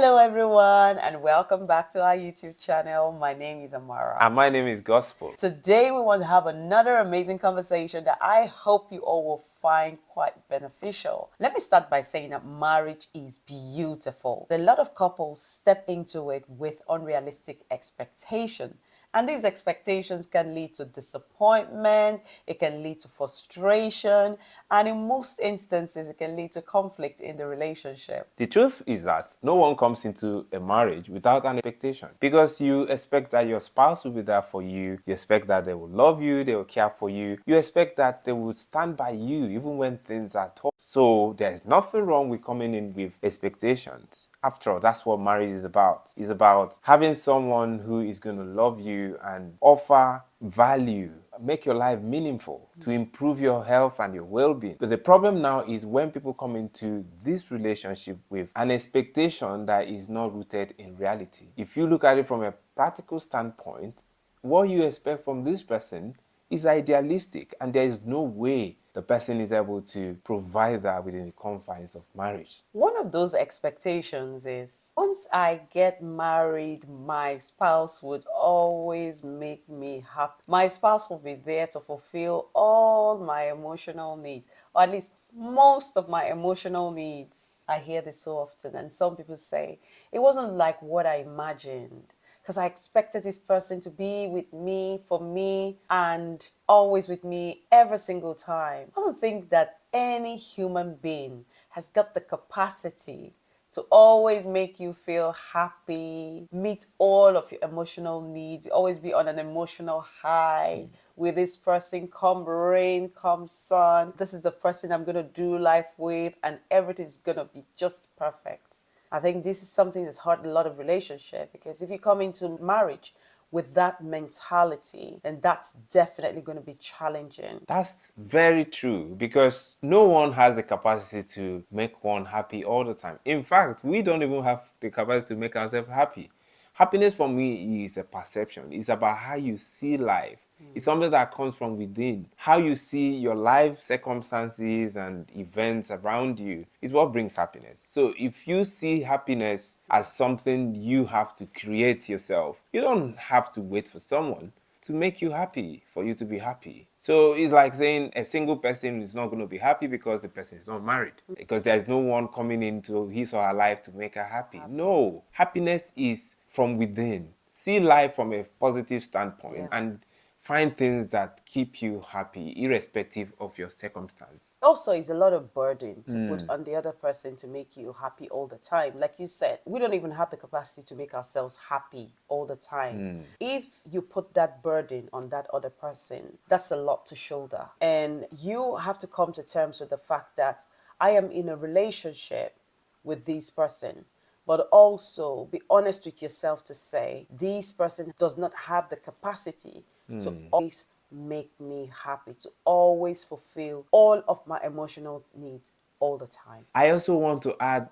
Hello everyone and welcome back to our YouTube channel. My name is Amara. And my name is Gospel. Today we want to have another amazing conversation that I hope you all will find quite beneficial. Let me start by saying that marriage is beautiful. A lot of couples step into it with unrealistic expectation. And these expectations can lead to disappointment, it can lead to frustration, and in most instances, it can lead to conflict in the relationship. The truth is that no one comes into a marriage without an expectation, because you expect that your spouse will be there for you, you expect that they will love you, they will care for you, you expect that they will stand by you even when things are tough. So there's nothing wrong with coming in with expectations. After all, that's what marriage is about. It's about having someone who is going to love you and offer value, make your life meaningful, to improve your health and your well-being. But the problem now is when people come into this relationship with an expectation that is not rooted in reality. If you look at it from a practical standpoint, what you expect from this person is idealistic, and there is no way the person is able to provide that within the confines of marriage. One of those expectations is once I get married, my spouse would always make me happy. My spouse will be there to fulfill all my emotional needs, or at least most of my emotional needs. I hear this so often, and some people say it wasn't like what I imagined, because I expected this person to be with me, for me, and always with me every single time. I don't think that any human being has got the capacity to always make you feel happy, meet all of your emotional needs, always be on an emotional high with this person, come rain, come sun. This is the person I'm going to do life with, and everything's going to be just perfect. I think this is something that's hurt a lot of relationships, because if you come into marriage with that mentality, then that's definitely going to be challenging. That's very true, because no one has the capacity to make one happy all the time. In fact, we don't even have the capacity to make ourselves happy. Happiness for me is a perception. It's about how you see life. It's something that comes from within. How you see your life circumstances and events around you is what brings happiness. So if you see happiness as something you have to create yourself, you don't have to wait for someone to make you happy, for you to be happy. So it's like saying a single person is not going to be happy because the person is not married, because there's no one coming into his or her life to make her happy. No, happiness is from within. See life from a positive standpoint, and find things that keep you happy irrespective of your circumstance. Also, it's a lot of burden to put on the other person to make you happy all the time. Like you said, we don't even have the capacity to make ourselves happy all the time. If you put that burden on that other person, that's a lot to shoulder. And you have to come to terms with the fact that I am in a relationship with this person, but also be honest with yourself to say this person does not have the capacity to always make me happy, to always fulfill all of my emotional needs all the time. I also want to add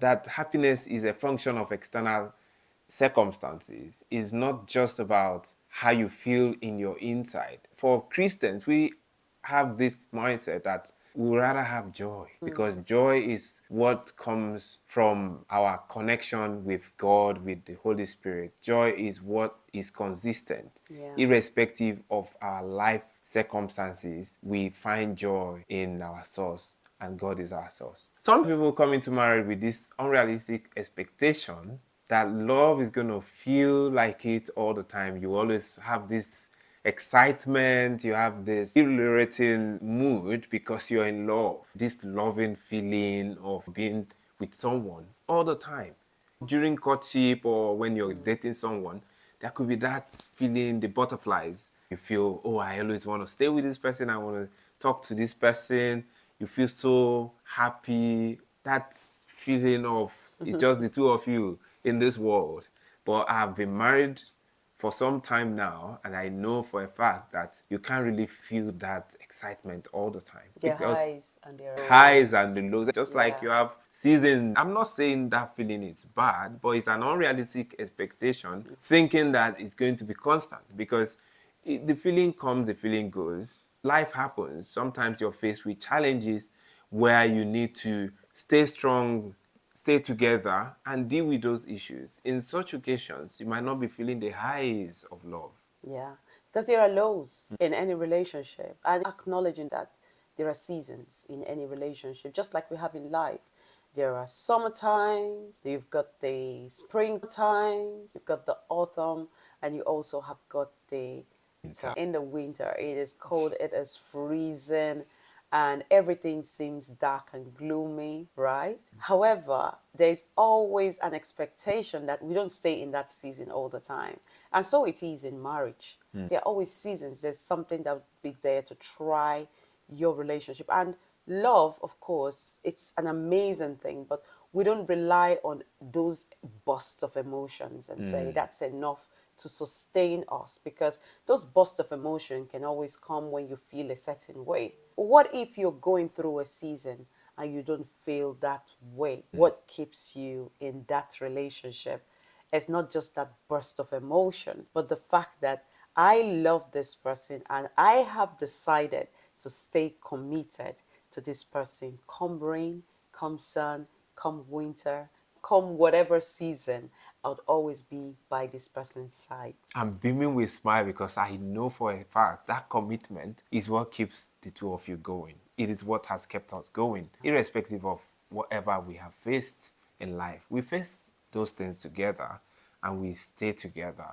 that happiness is a function of external circumstances. It's not just about how you feel in your inside. For Christians, we have this mindset that we would rather have joy, because joy is what comes from our connection with God, with the Holy Spirit. Joy is what is consistent. Irrespective of our life circumstances, we find joy in our source, and God is our source. Some people come into marriage with this unrealistic expectation that love is going to feel like it all the time. You always have this excitement, you have this exhilarating mood because you're in love. This loving feeling of being with someone all the time. During courtship or when you're dating someone, there could be that feeling, the butterflies. You feel, oh, I always want to stay with this person, I want to talk to this person. You feel so happy. That feeling of it's just the two of you in this world. But I've been married for some time now, and I know for a fact that you can't really feel that excitement all the time. Their highs and their lows. Highs and the lows, just like you have seasons. I'm not saying that feeling is bad, but it's an unrealistic expectation, thinking that it's going to be constant, because the feeling comes, the feeling goes. Life happens. Sometimes you're faced with challenges where you need to stay strong, stay together and deal with those issues. In such occasions, you might not be feeling the highs of love. Yeah, because there are lows in any relationship, and acknowledging that there are seasons in any relationship, just like we have in life. There are summer times, you've got the spring times, you've got the autumn, and you also have got the winter. In the winter, it is cold, it is freezing, and everything seems dark and gloomy, right? However, there's always an expectation that we don't stay in that season all the time. And so it is in marriage. There are always seasons. There's something that will be there to try your relationship. And love, of course, it's an amazing thing, but we don't rely on those bursts of emotions and say that's enough to sustain us, because those bursts of emotion can always come when you feel a certain way. What if you're going through a season and you don't feel that way? What keeps you in that relationship? It's not just that burst of emotion, but the fact that I love this person and I have decided to stay committed to this person, come rain, come sun, come winter, come whatever season. I would always be by this person's side. I'm beaming with smile because I know for a fact that commitment is what keeps the two of you going. It is what has kept us going, irrespective of whatever we have faced in life. We face those things together and we stay together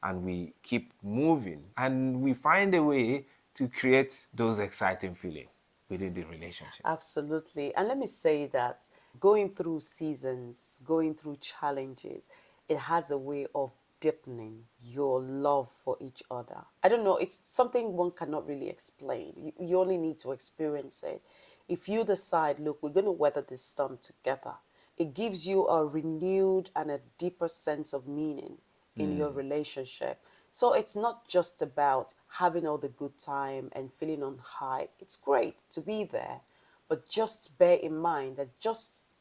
and we keep moving and we find a way to create those exciting feelings within the relationship. Absolutely. And let me say that going through seasons, going through challenges, it has a way of deepening your love for each other. I don't know, it's something one cannot really explain. You only need to experience it. If you decide, look, we're going to weather this storm together, it gives you a renewed and a deeper sense of meaning in your relationship. So it's not just about having all the good time and feeling on high. It's great to be there, but just bear in mind that just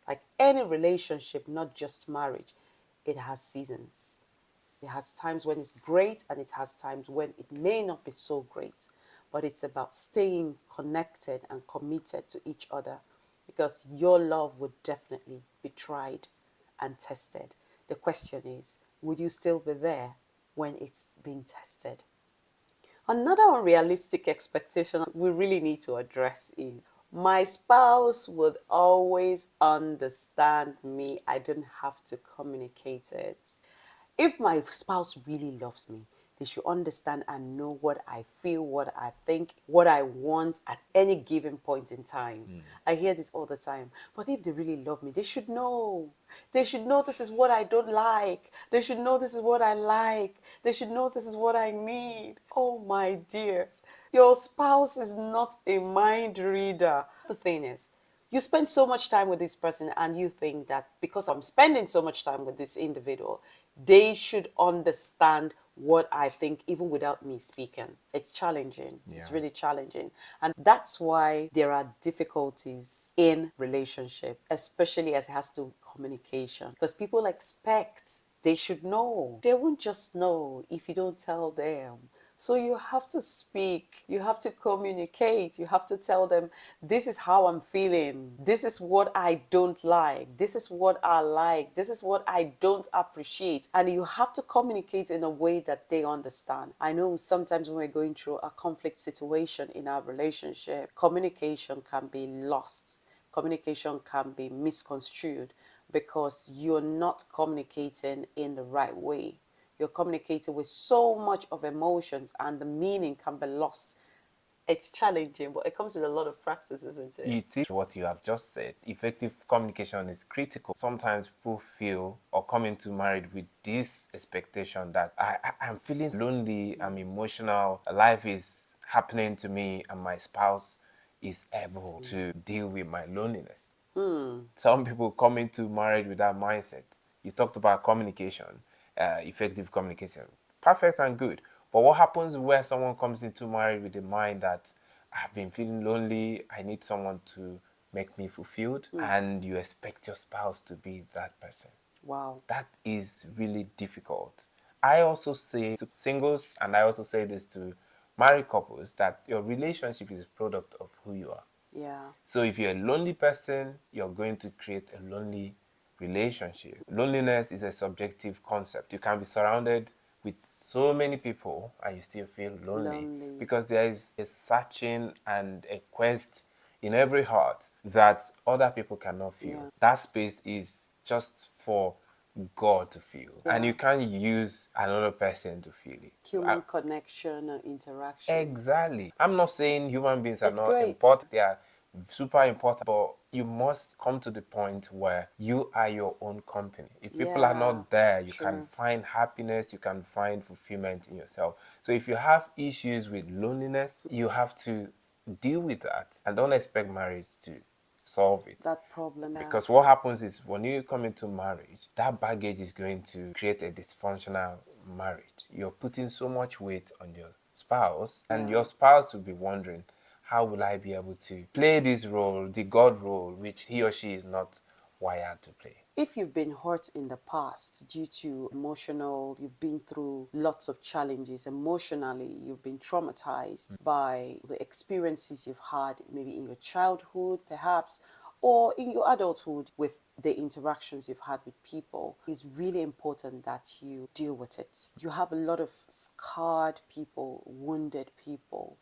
like any relationship, not just marriage, it has seasons. It has times when it's great and it has times when it may not be so great. But it's about staying connected and committed to each other, because your love would definitely be tried and tested. The question is, would you still be there when it's being tested? Another unrealistic expectation we really need to address is my spouse would always understand me. I don't have to communicate it. If my spouse really loves me, they should understand and know what I feel, what I think, what I want at any given point in time. I hear this all the time. But if they really love me, they should know. They should know this is what I don't like. They should know this is what I like. They should know this is what I need. Oh, my dears. Your spouse is not a mind reader. The thing is, you spend so much time with this person and you think that because I'm spending so much time with this individual, they should understand what I think even without me speaking. It's challenging. It's really challenging. And that's why there are difficulties in relationship, especially as it has to do with communication. Because people expect they should know. They won't just know if you don't tell them. So you have to speak, you have to communicate, you have to tell them, this is how I'm feeling, this is what I don't like, this is what I like, this is what I don't appreciate. And you have to communicate in a way that they understand. I know sometimes when we're going through a conflict situation in our relationship, communication can be lost, communication can be misconstrued because you're not communicating in the right way. You're communicating with so much of emotions and the meaning can be lost. It's challenging, but it comes with a lot of practice, isn't it? It is what you have just said. Effective communication is critical. Sometimes people feel or come into marriage with this expectation that I'm feeling lonely, I'm emotional, life is happening to me, and my spouse is able to deal with my loneliness. Some people come into marriage with that mindset. You talked about communication, effective communication. Perfect and good. But what happens where someone comes into marriage with the mind that I've been feeling lonely, I need someone to make me fulfilled, and you expect your spouse to be that person? Wow. That is really difficult. I also say to singles, and I also say this to married couples, that your relationship is a product of who you are. Yeah. So if you're a lonely person, you're going to create a lonely relationship. Loneliness is a subjective concept. You can be surrounded with so many people and you still feel lonely Lonely. because there is a searching and a quest in every heart that other people cannot feel. Yeah. That space is just for God to feel, and Yeah. you can't use another person to feel it. Human connection and interaction. Exactly. I'm not saying human beings are It's not great. important. They are super important, but you must come to the point where you are your own company. If people are Yeah. not there, you can True. find happiness, you can find fulfillment in yourself. So if you have issues with loneliness, you have to deal with that and don't expect marriage to solve it. That problem. Yeah. Because what happens is when you come into marriage, that baggage is going to create a dysfunctional marriage. You're putting so much weight on your spouse, and Yeah. your spouse will be wondering, how will I be able to play this role, the God role, which he or she is not wired to play? If you've been hurt in the past due to you've been through lots of challenges emotionally, you've been traumatized by the experiences you've had maybe in your childhood, perhaps, or in your adulthood with the interactions you've had with people, it's really important that you deal with it. You have a lot of scarred people, wounded people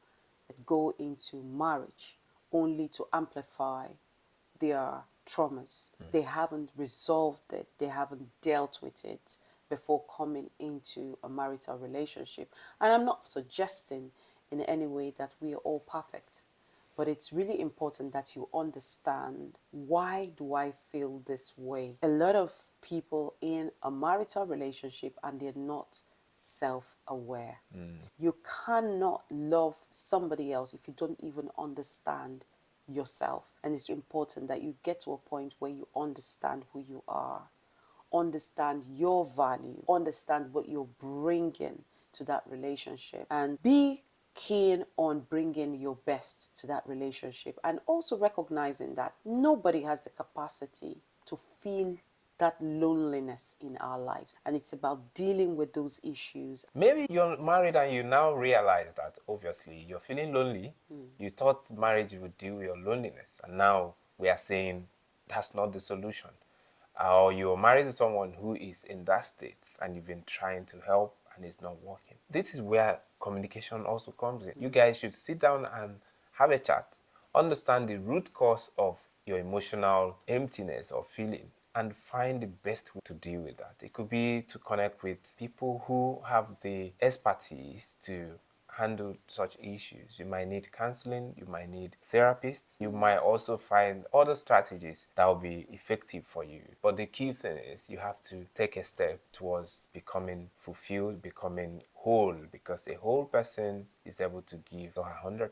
that go into marriage only to amplify their traumas. They haven't resolved it, they haven't dealt with it before coming into a marital relationship. And I'm not suggesting in any way that we are all perfect, but it's really important that you understand, why do I feel this way? A lot of people in a marital relationship and they're not self-aware. You cannot love somebody else if you don't even understand yourself. And it's important that you get to a point where you understand who you are, understand your value, understand what you're bringing to that relationship, and be keen on bringing your best to that relationship, and also recognizing that nobody has the capacity to feel that loneliness in our lives, and it's about dealing with those issues. Maybe you're married and you now realize that obviously you're feeling lonely. You thought marriage would deal with your loneliness, and now we are saying that's not the solution. Or you're married to someone who is in that state and you've been trying to help and it's not working. This is where communication also comes in. You guys should sit down and have a chat, understand the root cause of your emotional emptiness or feeling, and find the best way to deal with that. It could be to connect with people who have the expertise to handle such issues. You might need counseling, you might need therapists, you might also find other strategies that will be effective for you. But the key thing is you have to take a step towards becoming fulfilled, becoming whole, because a whole person is able to give 100%.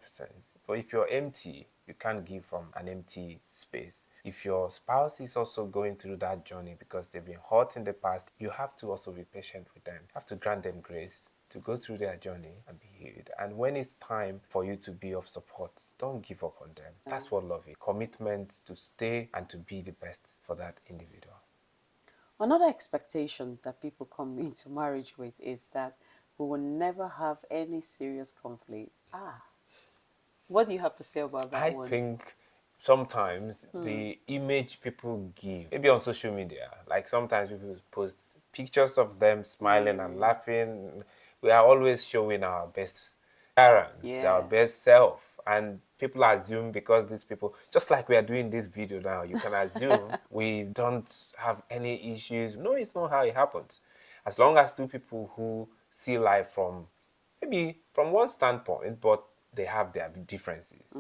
But if you're empty, you can't give from an empty space. If your spouse is also going through that journey because they've been hurt in the past, you have to also be patient with them. You have to grant them grace to go through their journey and be healed. And when it's time for you to be of support, don't give up on them. That's what love is. Commitment to stay and to be the best for that individual. Another expectation that people come into marriage with is that we will never have any serious conflict. What do you have to say about that I one? think sometimes the image people give, maybe on social media, like sometimes people post pictures of them smiling and laughing. We are always showing our best parents, our Yeah. best self. And people assume because these people, just like we are doing this video now, you can assume we don't have any issues. No, it's not how it happens. As long as two people who see life from maybe from one standpoint, but they have their differences.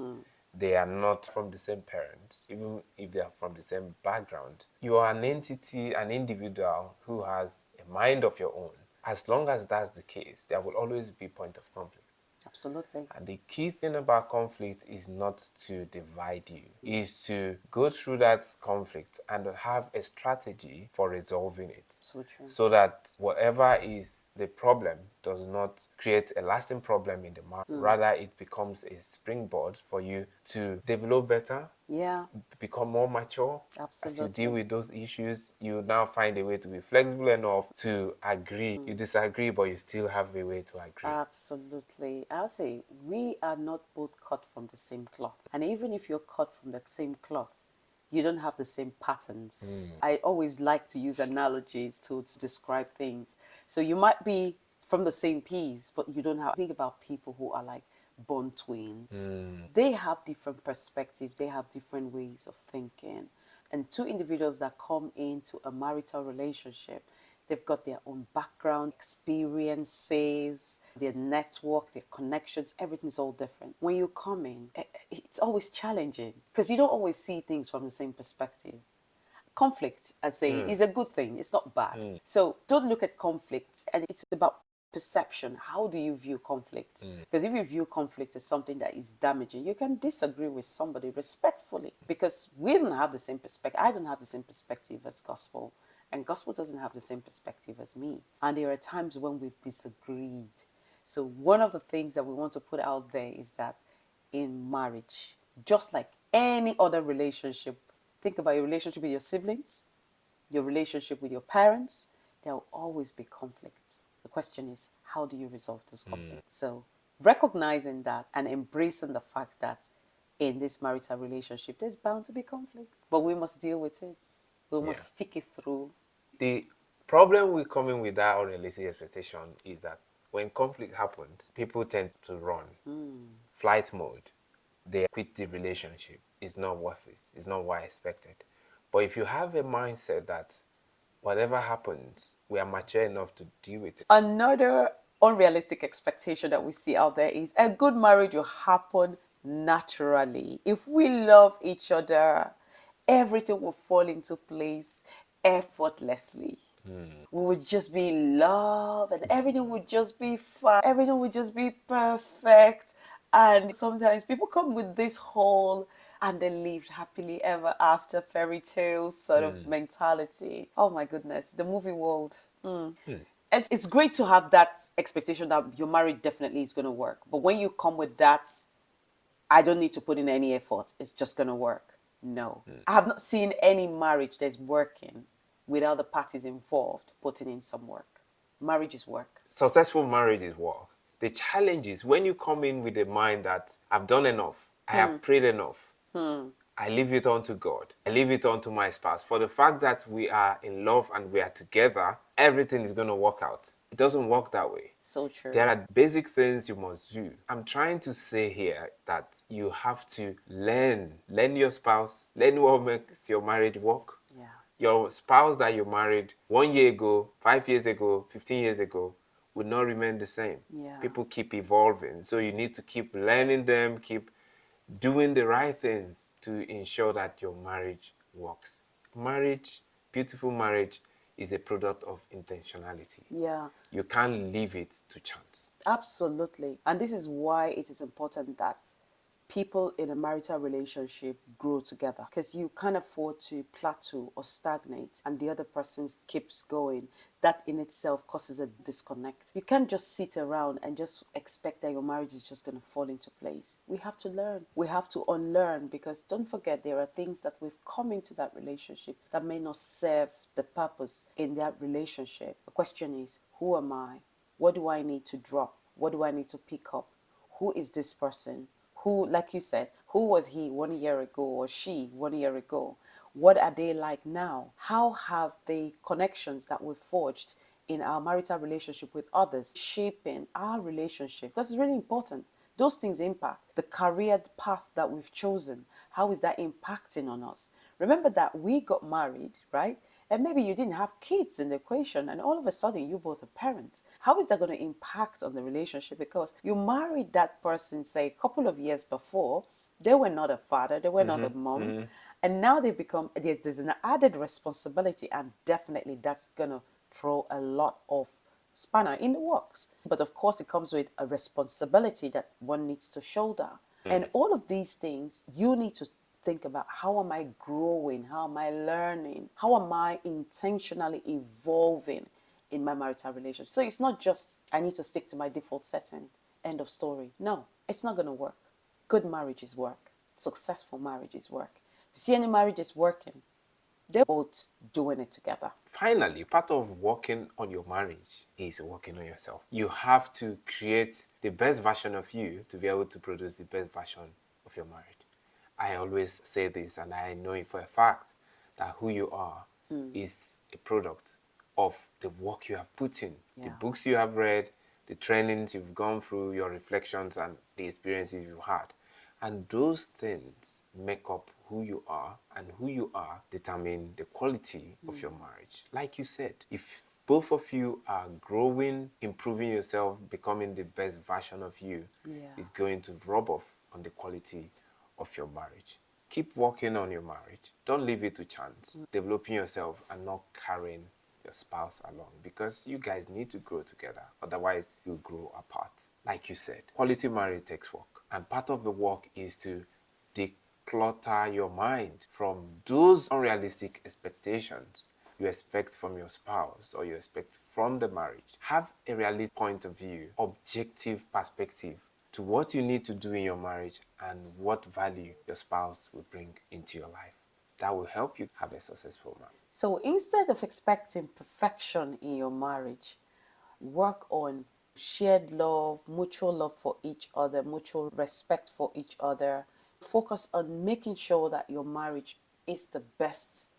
They are not from the same parents, even if they are from the same background. You are an entity, an individual who has a mind of your own. As long as that's the case, there will always be point of conflict. Absolutely. And the key thing about conflict is not to divide you, is to go through that conflict and have a strategy for resolving it. So true. So that whatever is the problem does not create a lasting problem in the marriage. Rather, it becomes a springboard for you to develop better, Yeah, become more mature. As you deal absolutely. with those issues, you now find a way to be flexible enough to agree. You disagree, but you still have a way to agree. Absolutely. I'll say we are not both cut from the same cloth. And even if you're cut from the same cloth, you don't have the same patterns. I always like to use analogies to describe things. So you might be from the same piece, but you don't have. Think about people who are like born twins. They have different perspectives, they have different ways of thinking. And two individuals that come into a marital relationship, they've got their own background, experiences, their network, their connections, everything's all different. When you come in, it's always challenging because you don't always see things from the same perspective. Conflict, I say, is a good thing. It's not bad. So don't look at conflict, and it's about perception. How do you view conflict? Because if you view conflict as something that is damaging, you can disagree with somebody respectfully because we don't have the same perspective. I don't have the same perspective as gospel, and gospel doesn't have the same perspective as me. And there are times when we've disagreed. So one of the things that we want to put out there is that in marriage, just like any other relationship, think about your relationship with your siblings, your relationship with your parents, there will always be conflicts. The question is, how do you resolve those conflicts? So, recognizing that and embracing the fact that in this marital relationship, there's bound to be conflict, but we must deal with it. We Yeah. must stick it through. The problem with coming with that unrealistic expectation is that when conflict happens, people tend to run. Flight mode. They quit the relationship. It's not worth it. It's not what I expected. But if you have a mindset that whatever happens, we are mature enough to deal with it. Another unrealistic expectation that we see out there is a good marriage will happen naturally. If we love each other, everything will fall into place effortlessly. We would just be in love and everything would just be fine. Everything would just be perfect. And sometimes people come with this whole and they lived happily ever after fairy tale sort of mentality. Oh my goodness, the movie world. It's great to have that expectation that your marriage definitely is going to work. But when you come with that, I don't need to put in any effort, it's just going to work. No. I have not seen any marriage that's working without the parties involved putting in some work. Marriage is work. Successful marriages work. The challenge is when you come in with the mind that I've done enough, I have prayed enough, I leave it on to God, I leave it on to my spouse. For the fact that we are in love and we are together, everything is going to work out. It doesn't work that way. So true. There are basic things you must do. I'm trying to say here that you have to learn your spouse, learn what makes your marriage work. Yeah. Your spouse that you married 1 year ago, 5 years ago, 15 years ago will not remain the same. Yeah. People keep evolving. So you need to keep learning them, keep doing the right things to ensure that your marriage works. Marriage, beautiful marriage, is a product of intentionality. Yeah. You can't leave it to chance. Absolutely. And this is why it is important that people in a marital relationship grow together because you can't afford to plateau or stagnate and the other person keeps going. That in itself causes a disconnect. You can't just sit around and just expect that your marriage is just going to fall into place. We have to learn. We have to unlearn because don't forget there are things that we've come into that relationship that may not serve the purpose in that relationship. The question is, who am I? What do I need to drop? What do I need to pick up? Who is this person? Who, like you said, who was he 1 year ago or she 1 year ago? What are they like now? How have the connections that we forged in our marital relationship with others shaping our relationship? Because it's really important. Those things impact the career path that we've chosen. How is that impacting on us? Remember that we got married, right? And maybe you didn't have kids in the equation, and all of a sudden you both are parents. How is that going to impact on the relationship? Because you married that person, say, a couple of years before, they were not a father, they were not a mom, and now they become, there's an added responsibility, and definitely that's going to throw a lot of spanner in the works. But of course, it comes with a responsibility that one needs to shoulder. And all of these things, you need to think about how am I growing? How am I learning? How am I intentionally evolving in my marital relationship? So it's not just I need to stick to my default setting. End of story. No, it's not going to work. Good marriage is work. successful marriages work. If you see any marriages working, they're both doing it together. Finally, part of working on your marriage is working on yourself. You have to create the best version of you to be able to produce the best version of your marriage. I always say this, and I know it for a fact, that who you are is a product of the work you have put in, the Yeah. books you have read, the trainings you've gone through, your reflections, and the experiences you've had. And those things make up who you are, and who you are determine the quality of your marriage. Like you said, if both of you are growing, improving yourself, becoming the best version of you, Yeah. it's going to rub off on the quality of your marriage. Keep working on your marriage. Don't leave it to chance. Developing yourself and not carrying your spouse along, because you guys need to grow together. Otherwise, you grow apart. Like you said, quality marriage takes work. And part of the work is to declutter your mind from those unrealistic expectations you expect from your spouse or you expect from the marriage. Have a realistic point of view, objective perspective to what you need to do in your marriage and what value your spouse will bring into your life. That will help you have a successful marriage. So instead of expecting perfection in your marriage, work on shared love, mutual love for each other, mutual respect for each other. Focus on making sure that your marriage is the best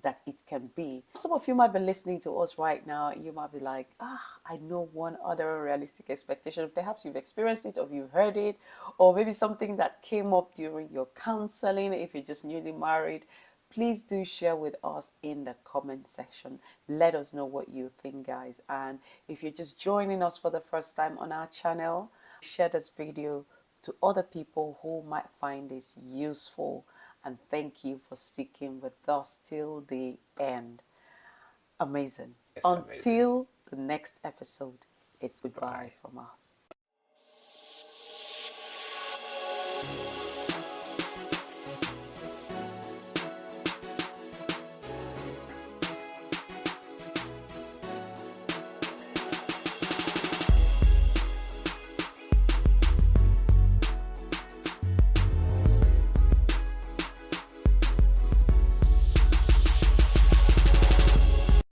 that it can be. Some of you might be listening to us right now. You might be like, I know one other realistic expectation. Perhaps you've experienced it or you've heard it, or maybe something that came up during your counseling if you're just newly married. Please do share with us in the comment section. Let us know what you think, guys. And if you're just joining us for the first time on our channel, share this video to other people who might find this useful. And thank you for sticking with us till the end. Amazing. It's amazing. Until the next episode, it's goodbye Bye. from us.